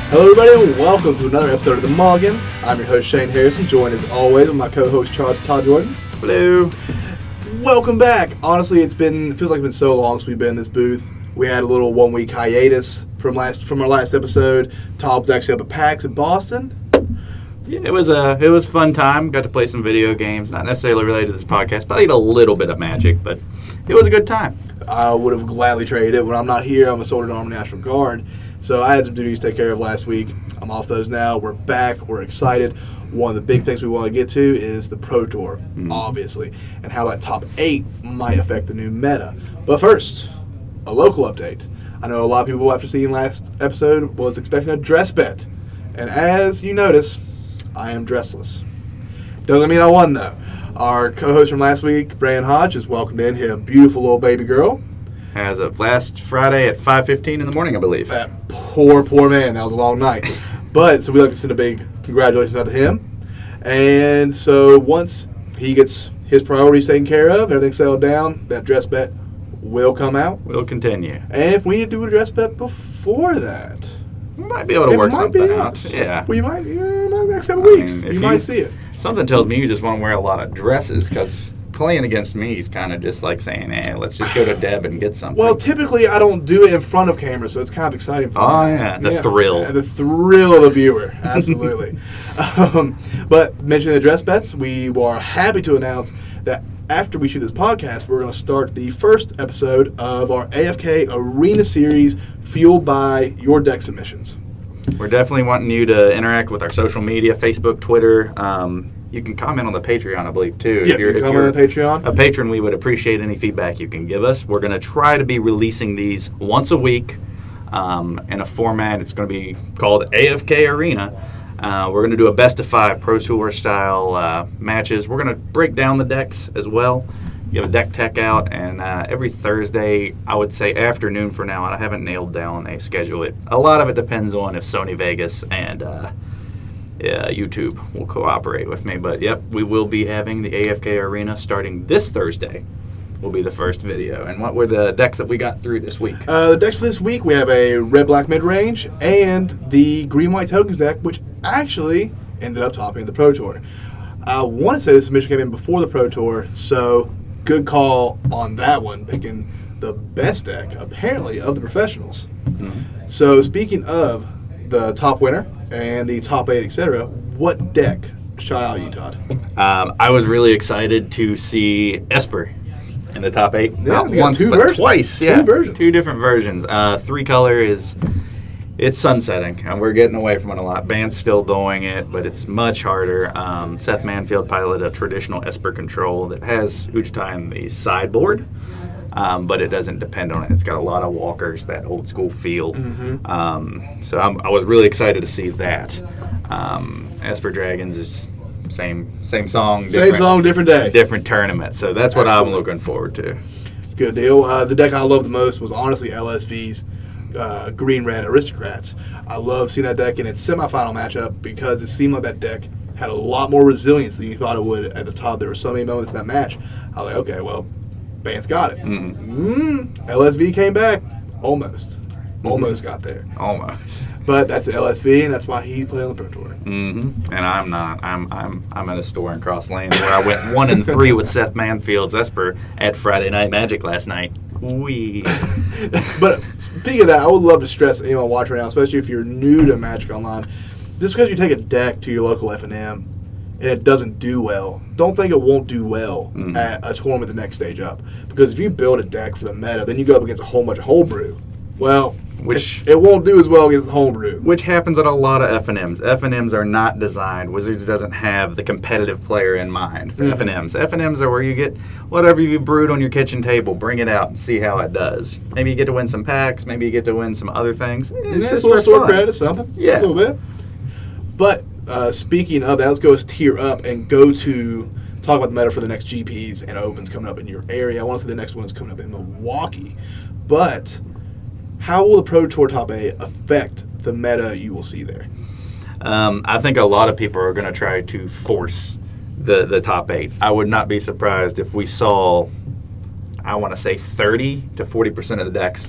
Hello everybody and welcome to another episode of the Mulligan. I'm your host Shane Harrison, joined as always with my co-host Todd Jordan. Hello. Welcome back. Honestly, it feels like it's been so long since we've been in this booth. We had a little 1 week hiatus from our last episode. Todd was actually up at PAX in Boston. Yeah, it was a fun time. Got to play some video games, not necessarily related to this podcast. Played a little bit of Magic, but it was a good time. I would have gladly traded it. When I'm not here, I'm a Soldier Army National Guard. So I had some duties to take care of last week. I'm off those now. We're back. We're excited. One of the big things we want to get to is the Pro Tour, obviously, and how that top 8 might affect the new meta. But first, a local update. I know a lot of people, after seeing last episode, was expecting a dress bet. And as you notice, I am dressless. Doesn't mean I won, though. Our co-host from last week, Brian Hodge, is welcomed in. His beautiful little baby girl. As of last Friday at 5:15 in the morning, I believe. That poor man. That was a long night. But, so we'd like to send a big congratulations out to him. And so once he gets his priorities taken care of, everything settled down, that dress bet will come out. We'll continue. And if we need to do a dress bet before that, we might be able to work something out. Yeah. Well, you might, next couple weeks, you might see it. Something tells me you just want to wear a lot of dresses, because playing against me is kind of just like saying, let's just go to Deb and get something. Well, typically I don't do it in front of camera, so it's kind of exciting for me. Oh, yeah, the thrill. The thrill of the viewer, absolutely. But mentioning the dress bets, we are happy to announce that after we shoot this podcast, we're going to start the first episode of our AFK Arena Series, fueled by your deck submissions. We're definitely wanting you to interact with our social media, Facebook, Twitter. You can comment on the Patreon, I believe, too. Yeah, if you're on the Patreon. A patron, we would appreciate any feedback you can give us. We're going to try to be releasing these once a week in a format. It's going to be called AFK Arena. We're going to do a best-of-5 Pro Tour style matches. We're going to break down the decks as well. You have a deck tech out, and every Thursday, I would say afternoon for now. I haven't nailed down a schedule. A lot of it depends on if Sony Vegas and YouTube will cooperate with me. But, yep, we will be having the AFK Arena starting this Thursday. Will be the first video. And what were the decks that we got through this week? The decks for this week, we have a red-black mid-range and the green-white tokens deck, which actually ended up topping the Pro Tour. I want to say this submission came in before the Pro Tour, so good call on that one, picking the best deck, apparently, of the professionals. Mm-hmm. So speaking of the top winner and the top 8, etc., what deck shot out you, Todd? I was really excited to see Esper in the top 8. Yeah, not once, two but versions. Twice. Yeah, 2 versions. 2 different versions. 3-color it's sunsetting, and we're getting away from it a lot. Band's still doing it, but it's much harder. Seth Manfield piloted a traditional Esper control that has Uchitai in the sideboard, but it doesn't depend on it. It's got a lot of walkers, that old school feel. Mm-hmm. So I was really excited to see that. Esper Dragons is same song, different day, different tournament. So that's what I'm looking forward to. Good deal. The deck I loved the most was honestly LSV's Green-Red Aristocrats. I love seeing that deck in its semifinal matchup because it seemed like that deck had a lot more resilience than you thought it would at the top. There were so many moments in that match. I was like, okay, well, Band's got it. LSV came back. Almost got there. Almost. But that's LSV, and that's why he played on the Pro Tour. Mm-hmm. And I'm not. I'm at a store in Cross Lanes where I went 1-3 with Seth Manfield's Esper at Friday Night Magic last night. Wee. But speaking of that, I would love to stress anyone watching right now, especially if you're new to Magic Online, just because you take a deck to your local F&M and it doesn't do well, don't think it won't do well at a tournament the next stage up. Because if you build a deck for the meta, then you go up against a whole bunch of homebrew. Well, it won't do as well against the homebrew. Which happens at a lot of FNMs. FNMs are not designed. Wizards doesn't have the competitive player in mind for FNMs. FNMs are where you get whatever you brewed on your kitchen table, bring it out and see how it does. Maybe you get to win some packs. Maybe you get to win some other things. It's just a little for store fun. credit, something. Yeah. A little bit. But speaking of that, let's go tier up and go to talk about the meta for the next GPs and Opens coming up in your area. I want to say the next one's coming up in Milwaukee. But how will the Pro Tour Top 8 affect the meta you will see there? I think a lot of people are going to try to force the top 8. I would not be surprised if we saw, I want to say 30 to 40% of the decks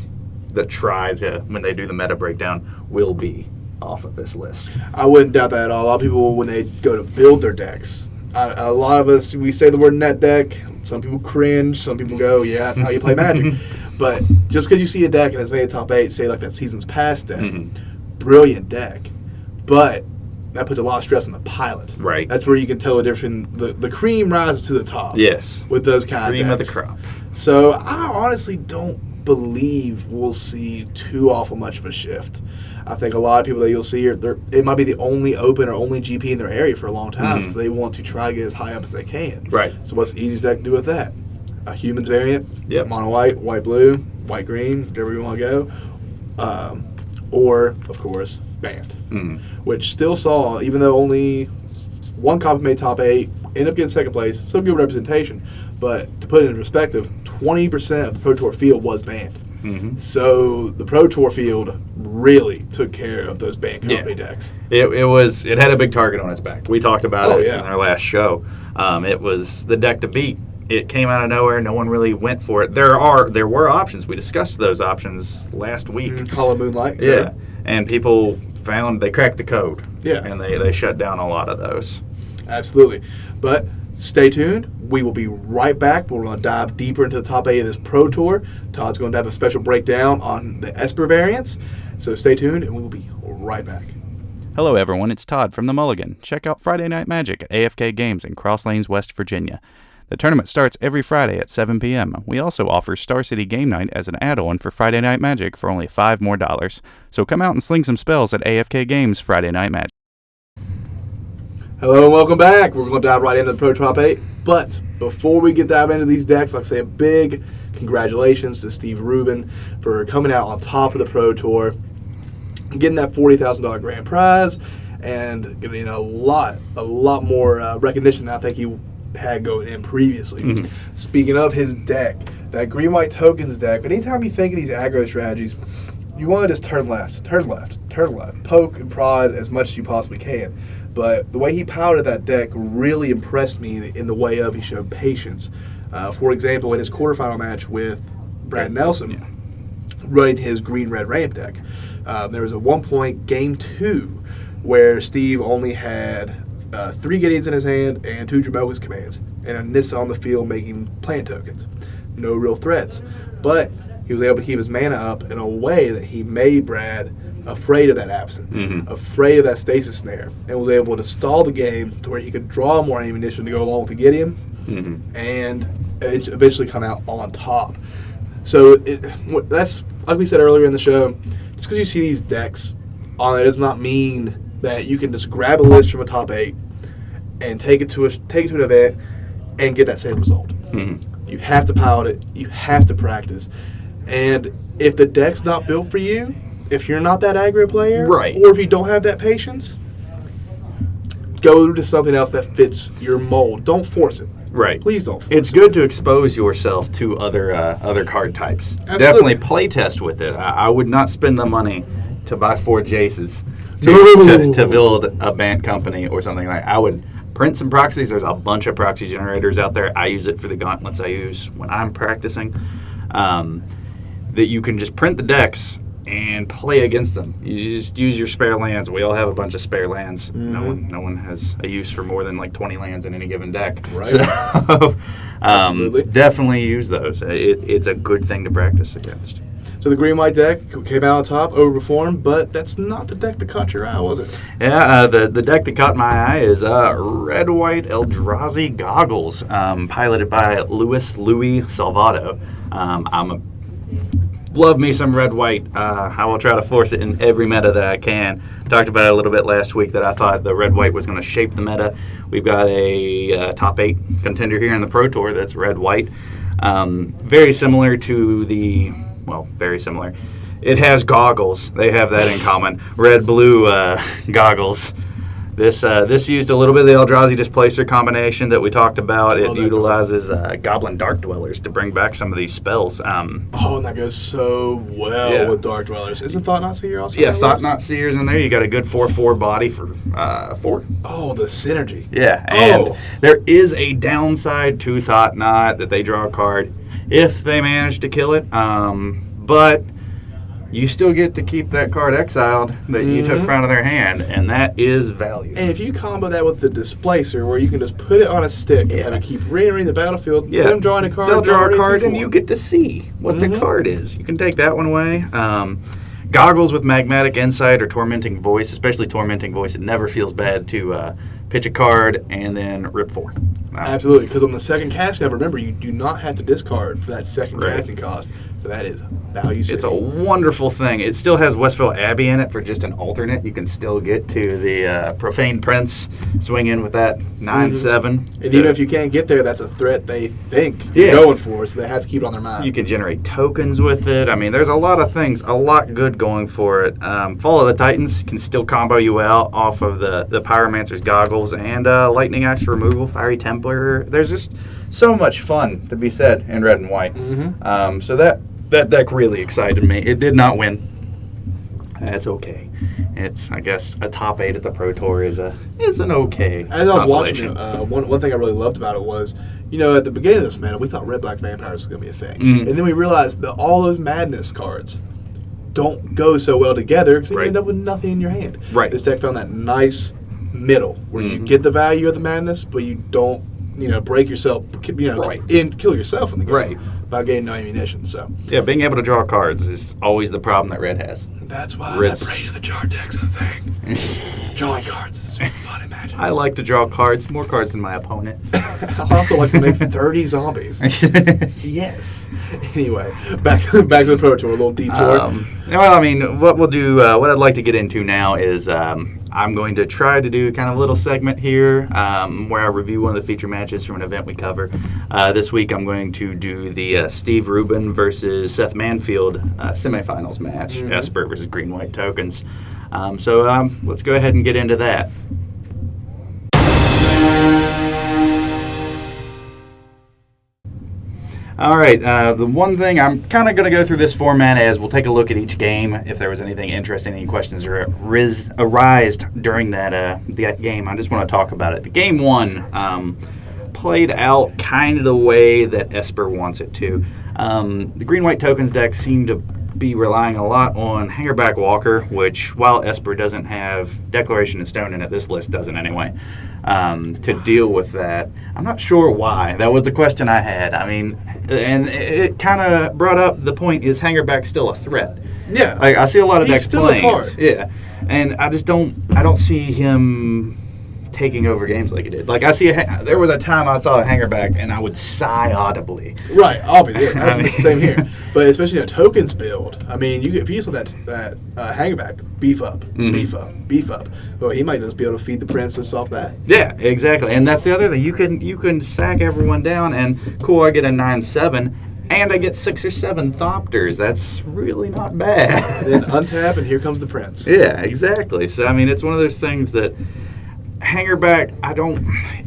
that try to, when they do the meta breakdown, will be off of this list. I wouldn't doubt that at all. A lot of people, when they go to build their decks, a lot of us, we say the word net deck. Some people cringe. Some people go, yeah, that's how you play Magic. But just because you see a deck and it's made a top 8, say like that Season's Past deck, brilliant deck. But that puts a lot of stress on the pilot. Right. That's where you can tell the difference. The cream rises to the top. Yes. With those kind Cream of of decks. the crop. So I honestly don't believe we'll see too awful much of a shift. I think a lot of people that you'll see it might be the only open or only GP in their area for a long time, so they want to try to get as high up as they can. Right. So what's the easiest deck to do with that? A Humans variant, Yep. mono white, white blue, white green, whatever you want to go, or of course Band, which still saw, even though only one copy made top 8, ended up getting second place, still good representation. But to put it in perspective, 20% of the Pro Tour field was Band. So the Pro Tour field really took care of those Band company decks. It had a big target on its back. We talked about it in our last show. It was the deck to beat. It came out of nowhere. No one really went for it. There were options. We discussed those options last week. Hollow Moonlight. Yeah, and people found they cracked the code. Yeah, and they shut down a lot of those. Absolutely, but stay tuned. We will be right back. We're going to dive deeper into the top 8 of this Pro Tour. Todd's going to have a special breakdown on the Esper variants. So stay tuned, and we will be right back. Hello, everyone. It's Todd from the Mulligan. Check out Friday Night Magic at AFK Games in Cross Lanes, West Virginia. The tournament starts every Friday at 7 p.m. We also offer Star City Game Night as an add-on for Friday Night Magic for only $5 more. So come out and sling some spells at AFK Games Friday Night Magic. Hello and welcome back. We're going to dive right into the Pro Top 8. But before we get dive into these decks, I'd say a big congratulations to Steve Rubin for coming out on top of the Pro Tour, getting that $40,000 grand prize, and getting a lot more recognition than I think he had going in previously. Speaking of his deck, that green-white tokens deck, anytime you think of these aggro strategies, you want to just turn left, poke and prod as much as you possibly can. But the way he piloted that deck really impressed me in the way of he showed patience. For example, in his quarterfinal match with Brad Nelson, running his green-red ramp deck, there was a one-point game 2 where Steve only had 3 Gideons in his hand and 2 Jamoka's commands, and a Nissa on the field making plant tokens. No real threats. But he was able to keep his mana up in a way that he made Brad afraid of that absent, afraid of that stasis snare, and was able to stall the game to where he could draw more ammunition to go along with the Gideon and eventually come out on top. So that's, like we said earlier in the show, just because you see these decks on it does not mean that you can just grab a list from a top 8 and take it to an event and get that same result. You have to pilot it. You have to practice. And if the deck's not built for you, if you're not that aggro player, or if you don't have that patience, go to something else that fits your mold. Don't force it. Right. Please don't force It's good to expose yourself to other card types. Absolutely. Definitely play test with it. I would not spend the money to buy 4 Jaces to build a Bant company or something like that. I would print some proxies. There's a bunch of proxy generators out there. I use it for the gauntlets I use when I'm practicing. That you can just print the decks and play against them. You just use your spare lands. We all have a bunch of spare lands. No one has a use for more than like 20 lands in any given deck. Right. So definitely use those. It's a good thing to practice against. So the green-white deck came out on top, overperformed, but that's not the deck that caught your eye, was it? Yeah, the deck that caught my eye is red-white Eldrazi Goggles, piloted by Louis Salvato. Love me some red-white. I will try to force it in every meta that I can. Talked about it a little bit last week that I thought the red-white was going to shape the meta. We've got a top 8 contender here in the Pro Tour that's red-white. Very similar to the... Well, very similar. It has goggles. They have that in common. Red-blue goggles. This used a little bit of the Eldrazi Displacer combination that we talked about. It utilizes Goblin Dark Dwellers to bring back some of these spells. And that goes so well with Dark Dwellers. Isn't Thought-Knot Seer also? Yeah, Thought-Knot Seer's in there. You got a good 4/4 body for 4. Oh, the synergy. Yeah, and there is a downside to Thought-Knot that they draw a card if they manage to kill it. But you still get to keep that card exiled that you took from out of their hand, and that is value. And if you combo that with the displacer, where you can just put it on a stick and have it keep re-entering the battlefield, them drawing a card. They'll draw a card, and you get to see what the card is. You can take that one away. Goggles with Magmatic Insight or Tormenting Voice, especially Tormenting Voice. It never feels bad to pitch a card and then rip 4. Absolutely, because on the second casting, remember, you do not have to discard for that second casting cost. So that is value saving. It's a wonderful thing. It still has Westville Abbey in it for just an alternate. You can still get to the Profane Prince, swing in with that 9/7. And even if you can't get there, that's a threat they think you're going for, so they have to keep it on their mind. You can generate tokens with it. I mean, there's a lot of things, a lot good going for it. Fall of the Titans can still combo you out off of the Pyromancer's Goggles and Lightning Axe removal, Fiery Templar. There's just so much fun to be said in red and white. So that deck really excited me. It did not win. That's okay. It's, I guess, a top 8 at the Pro Tour is an okay As I was watching consolation. it, one thing I really loved about it was, at the beginning of this meta, we thought Red-Black Vampires was going to be a thing. And then we realized that all those Madness cards don't go so well together because you end up with nothing in your hand. This deck found that nice middle where you get the value of the Madness, but you don't, break yourself, kill yourself in the game by getting no ammunition. So yeah, being able to draw cards is always the problem that Red has. That's why that Brain of the Jar deck's a thing. Drawing cards is super fun and magic. I like to draw cards, more cards than my opponent. I also like to make 30 zombies. Yes. Anyway, back to the Pro Tour, a little detour. Well, I mean, what we'll do, what I'd like to get into now is I'm going to try to do kind of a little segment here where I review one of the feature matches from an event we cover. This week I'm going to do the Steve Rubin versus Seth Manfield semifinals match, Esper versus Green-White Tokens. So let's go ahead and get into that. All right, the one thing I'm kind of going to go through this format as we'll take a look at each game. If there was anything interesting, any questions arise during that game, I just want to talk about it. The game 1 played out kind of the way that Esper wants it to. The Green-White Tokens deck seemed to be relying a lot on Hangerback Walker, which, while Esper doesn't have Declaration of Stone in it, this list doesn't anyway, to deal with that. I'm not sure why. That was the question I had. I mean, and it kind of brought up the point, is Hangerback still a threat? Yeah. Like, I see a lot of decks still playing a card. Yeah. And I don't see him taking over games like he did. Like, there was a time I saw a Hangerback and I would sigh audibly. Right, obviously. I mean, same here. But especially in a tokens build, I mean, if you saw that Hangerback, beef up. Well, he might just be able to feed the princess off that. Yeah, exactly. And that's the other thing. You can sack everyone down and cool, I get a 9/7 and I get 6 or 7 Thopters. That's really not bad. And then untap and here comes the prince. Yeah, exactly. So I mean, it's one of those things that Hangerback,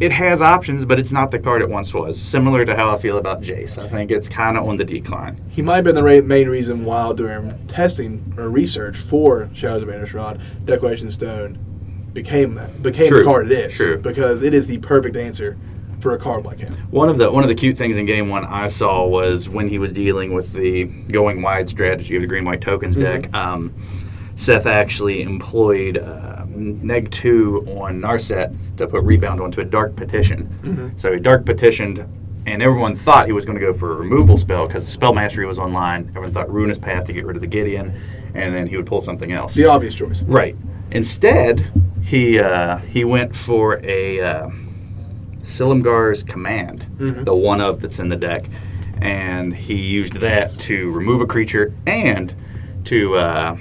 it has options, but it's not the card it once was. Similar to how I feel about Jace. I think it's kind of on the decline. He might have been the main reason while doing testing or research for Shadows of Innistrad, Declaration Stone became the card it is. True. Because it is the perfect answer for a card like him. One of the cute things in game 1 I saw was when he was dealing with the going wide strategy of the Green-White Tokens deck. Seth actually employed neg 2 on Narset to put rebound onto a Dark Petition. So he Dark Petitioned, and everyone thought he was going to go for a removal spell because the Spell Mastery was online. Everyone thought Ruinous Path to get rid of the Gideon, and then he would pull something else. The obvious choice. Right. Instead, he went for a Silumgar's Command, the 1-of that's in the deck, and he used that to remove a creature and to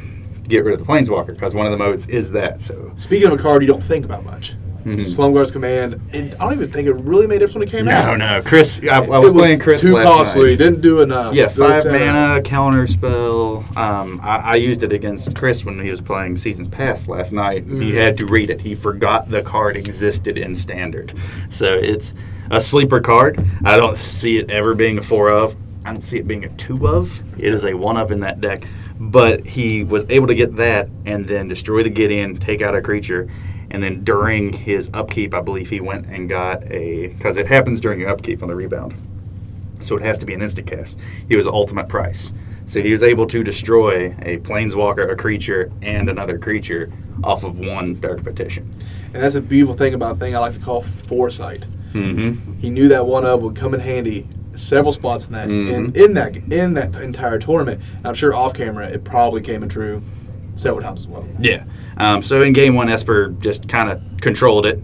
get rid of the Planeswalker, because one of the modes is that. So speaking of a card you don't think about much, Slumguard's Command, I don't even think it really made a difference when it came out. No. Chris, I was playing Chris too last costly, night. didn't do enough. Yeah, 5 mana, counter spell. I used it against Chris when he was playing Seasons Past last night. He had to read it. He forgot the card existed in Standard. So it's a sleeper card. I don't see it ever being a 4-of. I don't see it being a 2-of. It is a 1-of in that deck. But he was able to get that and then destroy the Gideon, take out a creature, and then during his upkeep, I believe he went and got because it happens during your upkeep on the rebound, so it has to be an instant cast. He was ultimate price. So he was able to destroy a planeswalker, a creature, and another creature off of one Dark Petition. And that's a beautiful thing about a thing I like to call foresight. Mm-hmm. He knew that one of would come in handy several spots in that in that entire tournament. And I'm sure off camera it probably came in true several times as well. Yeah. So in game one, Esper just kind of controlled it.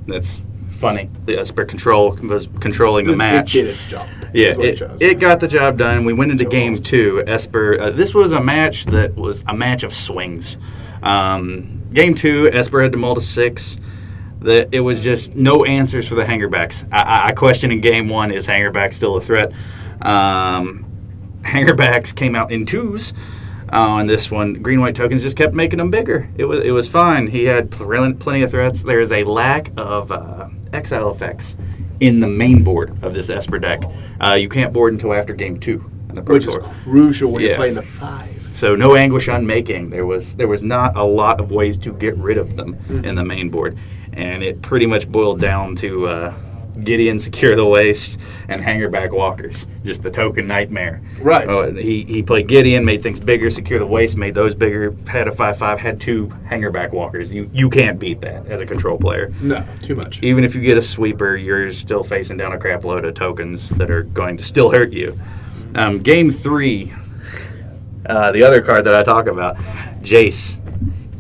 That's funny. The Esper was controlling the match. It did its job. Yeah, it got the job done. We went into game two. Esper. This was a match that was a match of swings. Game two, Esper had to mull to 6. It was just no answers for the hangerbacks. I questioned in game one, is hangerback still a threat? Hangerbacks came out in 2s. On this one, green-white tokens just kept making them bigger. It was fine. He had plenty of threats. There is a lack of exile effects in the main board of this Esper deck. You can't board until after game 2 in the Pro Which Tour. is crucial when you're playing the 5. So no Anguish Unmaking. There was not a lot of ways to get rid of them in the main board, and it pretty much boiled down to Gideon, Secure the Waste, and Hangerback Walkers. Just the token nightmare. Right. He played Gideon, made things bigger. Secure the Waste, made those bigger. Had a 5/5, had 2 Hangerback Walkers. You can't beat that as a control player. No, too much. Even if you get a sweeper, you're still facing down a crap load of tokens that are going to still hurt you. Game 3, the other card that I talk about, Jace,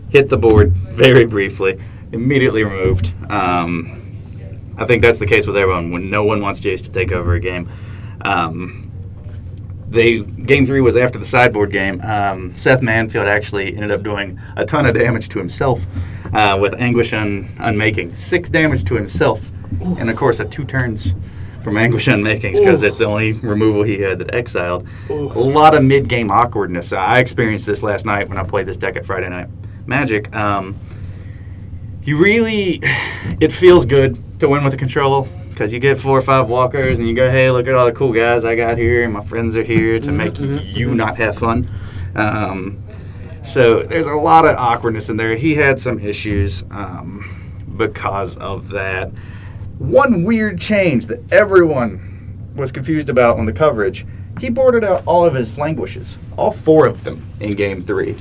hit the board very briefly, immediately removed. I think that's the case with everyone when no one wants Jace to take over a game. Game 3 was after the sideboard game. Seth Manfield actually ended up doing a ton of damage to himself with Anguish Unmaking. 6 damage to himself, and of course at 2 turns from Anguish Unmakings because it's the only removal he had that exiled. A lot of mid-game awkwardness. I experienced this last night when I played this deck at Friday Night Magic. It feels good to win with a control because you get 4 or 5 walkers and you go, hey, look at all the cool guys I got here and my friends are here to make you not have fun. So there's a lot of awkwardness in there. He had some issues because of that. One weird change that everyone was confused about on the coverage, he boarded out all of his languishes, all 4 of them in game 3.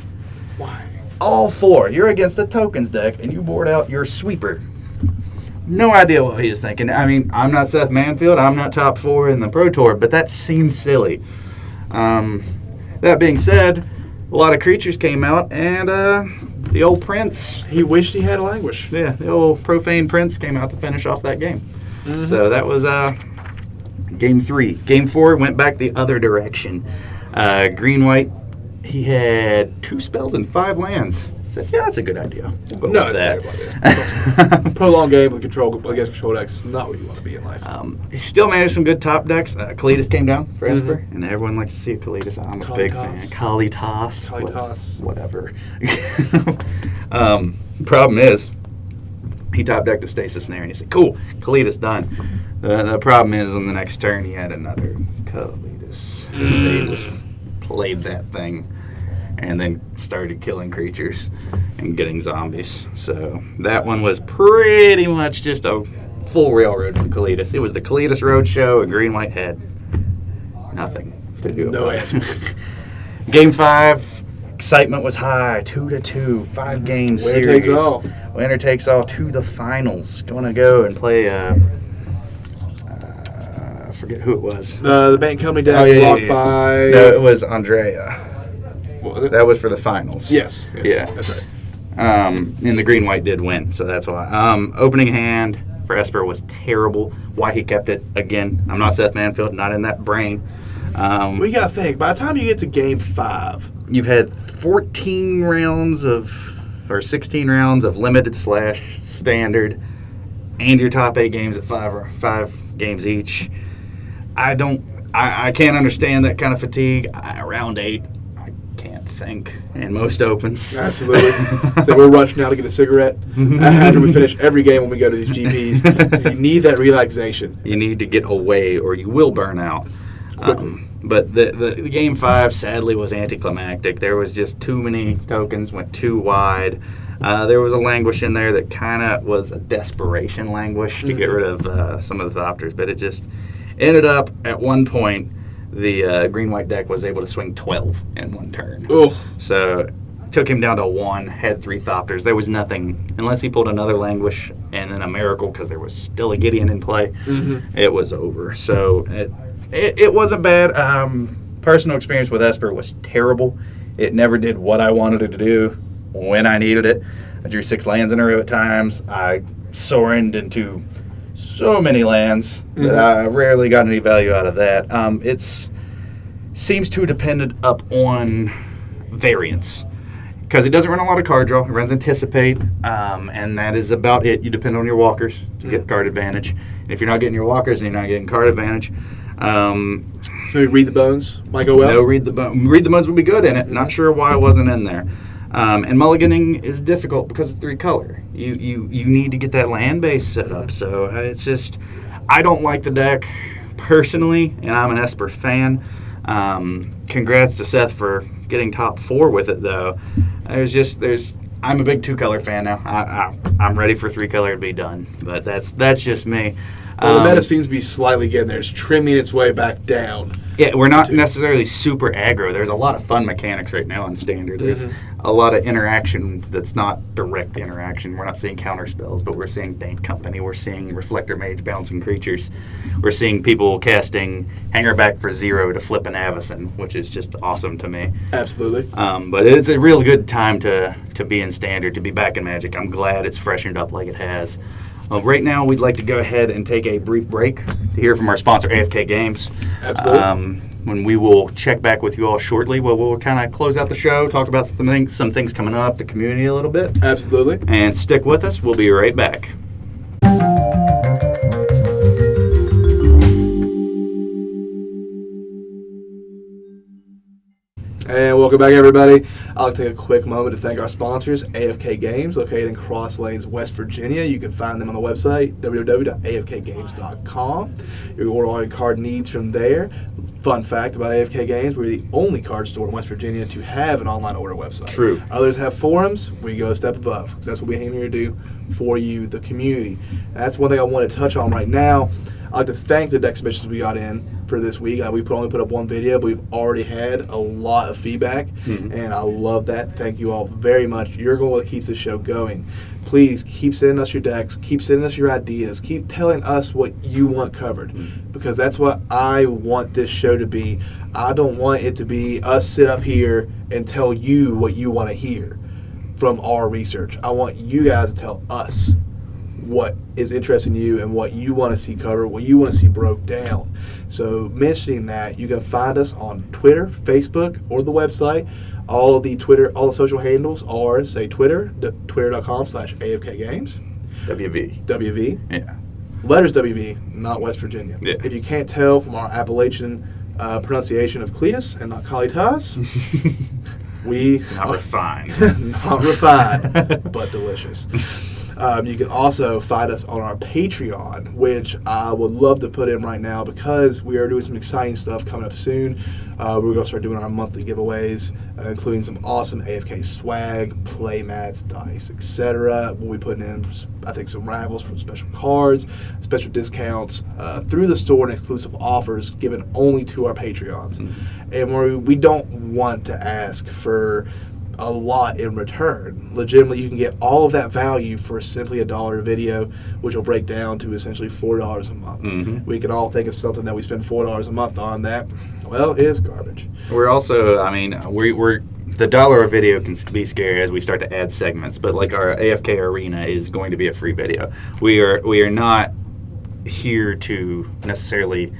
Why? All 4. You're against a tokens deck, and you board out your sweeper. No idea what he was thinking. I mean, I'm not Seth Manfield. I'm not top 4 in the Pro Tour, but that seems silly. That being said, a lot of creatures came out, and the old Prince. He wished he had a languish. Yeah, the old Profane Prince came out to finish off that game. So that was game 3. Game 4 went back the other direction. Green-white. He had 2 spells and 5 lands. I said, yeah, that's a good idea. No, it's a terrible idea. Prolonged game with against control decks is not where you want to be in life. He still managed some good top decks. Kalitas came down for Esper, and everyone likes to see a Kalitas. I'm a big fan. Kalitas. Whatever. Problem is, he top decked a Stasis Snare, and he said, cool, Kalitas done. The problem is, on the next turn, he had another Kalitas. They just played that thing and then started killing creatures and getting zombies. So that one was pretty much just a full railroad from Kalitas. It was the Kalitas Roadshow, and Green-White had nothing to do No about answers. it. Game 5, excitement was high, 2-2, 5-game series. Winner takes all. Winner takes all to the finals. Going to go and play, I forget who it was. The Bank Company deck blocked by... No, it was Andrea. That was for the finals. Yes. Yeah. That's right. And the green-white did win, so that's why. Opening hand for Esper was terrible. Why he kept it, again, I'm not Seth Manfield, not in that brain. We got to think, by the time you get to game 5... You've had 14 rounds or 16 rounds of limited / standard, and your top 8 games at 5 games each. I can't understand that kind of fatigue. Round 8, I can't think in most opens. Absolutely. So we're rushing now to get a cigarette after we finish every game when we go to these GPs. So you need that relaxation. You need to get away or you will burn out. But the game 5 sadly was anticlimactic. There was just too many tokens, went too wide. There was a languish in there that kind of was a desperation languish to get rid of some of the Thopters, but it just ended up at one point the green-white deck was able to swing 12 in one turn. Oh, So took him down to 1, had 3 Thopters. There was nothing, unless he pulled another Languish and then a Miracle, because there was still a Gideon in play, it was over. So it wasn't bad. Personal experience with Esper was terrible. It never did what I wanted it to do when I needed it. I drew 6 lands in a row at times. I soared into so many lands that I rarely got any value out of that. It seems too dependent up on variance, because it doesn't run a lot of card draw. It runs Anticipate, and that is about it. You depend on your walkers to get card advantage. And if you're not getting your walkers, then you're not getting card advantage. so maybe Read the Bones might go well. No, Read the Bones would be good in it. Not sure why it wasn't in there. And mulliganing is difficult because it's 3 color. You need to get that land base set up. So it's just, I don't like the deck personally, and I'm an Esper fan. Congrats to Seth for getting top 4 with it, though. I'm a big 2-color fan now. I'm ready for 3-color to be done, but that's just me. Well, the meta seems to be slightly getting there. It's trimming its way back down. Yeah, we're not necessarily super aggro. There's a lot of fun mechanics right now in Standard. There's a lot of interaction that's not direct interaction. We're not seeing counter spells, but we're seeing Bank Company. We're seeing Reflector Mage bouncing creatures. We're seeing people casting Hanger Back for 0 to flip an Avacyn, which is just awesome to me. Absolutely. But it's a real good time to be in Standard, to be back in Magic. I'm glad it's freshened up like it has. Right now, we'd like to go ahead and take a brief break to hear from our sponsor, AFK Games. Absolutely. When we will check back with you all shortly, we'll kind of close out the show, talk about some things coming up, the community a little bit. Absolutely. And stick with us. We'll be right back. And welcome back, everybody. I'd like to take a quick moment to thank our sponsors, AFK Games, located in Cross Lanes, West Virginia. You can find them on the website, www.afkgames.com. You can order all your card needs from there. Fun fact about AFK Games, we're the only card store in West Virginia to have an online order website. True. Others have forums. We go a step above, because that's what we aim here to do for you, the community. And that's one thing I want to touch on right now. I'd like to thank the deck submissions we got in for this week. We only put up 1 video, but we've already had a lot of feedback, and I love that. Thank you all very much. You're going to what keeps this show going. Please keep sending us your decks, keep sending us your ideas, keep telling us what you want covered, because that's what I want this show to be. I don't want it to be us sit up here and tell you what you want to hear from our research. I want you guys to tell us what is interesting to you and what you want to see covered, what you want to see broke down. So mentioning that, you can find us on Twitter, Facebook, or the website. All the social handles are, say, twitter.com/AFKGames. WV. Yeah. Letters WV, not West Virginia. Yeah. If you can't tell from our Appalachian pronunciation of Cletus and not Kalitas, we Not refined. not refined, but delicious. You can also find us on our Patreon, which I would love to put in right now because we are doing some exciting stuff coming up soon. We're going to start doing our monthly giveaways, including some awesome AFK swag, play mats, dice, etc. We'll be putting in, I think, some raffles for special cards, special discounts through the store, and exclusive offers given only to our Patreons. And we don't want to ask for a lot in return. Legitimately, you can get all of that value for simply $1 a video, which will break down to essentially $4 a month. We can all think of something that we spend $4 a month on that, well, is garbage. We're also, we're the $1 a video can be scary as we start to add segments, but like our AFK Arena is going to be a free video. We are not here to necessarily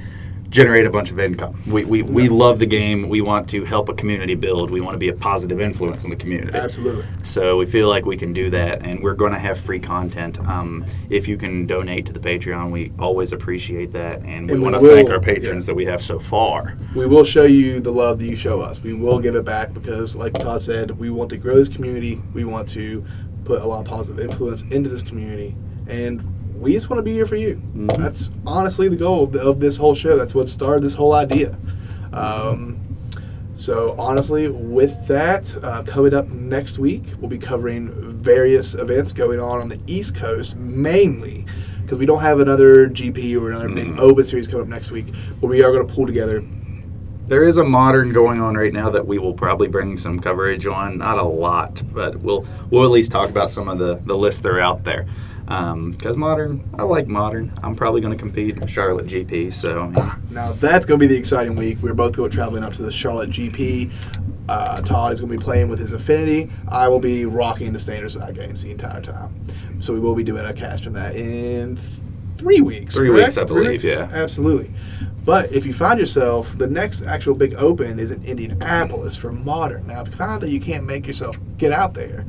generate a bunch of income. We love the game. We want to help a community build. We want to be a positive influence in the community. Absolutely. So we feel like we can do that, and we're going to have free content. If you can donate to the Patreon, we always appreciate that, and we want to thank our patrons that we have so far. We will show you the love that you show us. We will give it back because, like Todd said, we want to grow this community. We want to put a lot of positive influence into this community, and we just want to be here for you. That's honestly the goal of this whole show. That's what started this whole idea. So honestly, with that, coming up next week, we'll be covering various events going on the East Coast, mainly because we don't have another GP or another big Open series coming up next week, but we are going to pull together There is a modern going on right now that we will probably bring some coverage on. Not a lot, but we'll at least talk about some of the lists that are out there. Because modern, I like modern. I'm probably going to compete in Charlotte GP. So I mean, now that's going to be the exciting week. We're both going traveling up to the Charlotte GP. Todd is going to be playing with his Affinity. I will be rocking the standard side games the entire time. So we will be doing a cast from that in 3 weeks. 3 correct? weeks, I believe. Yeah, absolutely. But if you find yourself, the next actual big open is in Indianapolis for modern. Now, if you find that you can't make yourself get out there,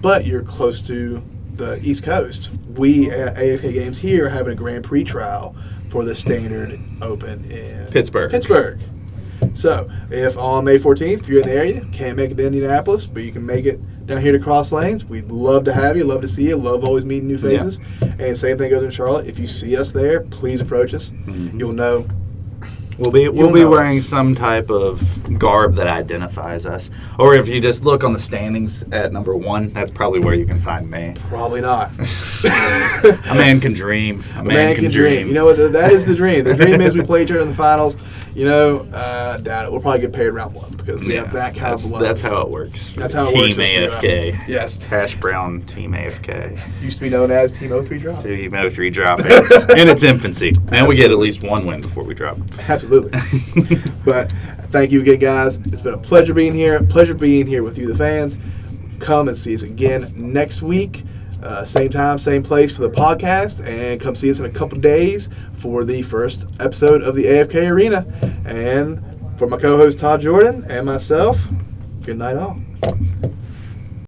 but you're close to the East Coast, we at AFK Games here are having a Grand Prix trial for the standard open in Pittsburgh. So, if on May 14th, if you're in the area, can't make it to Indianapolis, but you can make it down here to Cross Lanes, we'd love to have you, love to see you, love always meeting new faces. Yeah. And same thing goes in Charlotte. If you see us there, please approach us. Mm-hmm. You'll know. We'll be wearing some type of garb that identifies us. Or if you just look on the standings at number 1, that's probably where you can find me. Probably not. A man can dream. A man can dream. You know what? That is the dream. The dream is we play each other in the finals. You know, doubt it. We'll probably get paid round 1 because we have that kind of love. That's how it works. That's how it Team works. AFK. Yes. Hash Brown Team AFK. Used to be known as Team 03 Drop. Team 03 Drop. In its infancy. And we get at least 1 win before we drop. Absolutely. But thank you again, guys. It's been a pleasure being here. Pleasure being here with you, the fans. Come and see us again next week. Same time, same place for the podcast, and come see us in a couple days for the first episode of the AFK Arena. And for my co-host Todd Jordan and myself, good night all.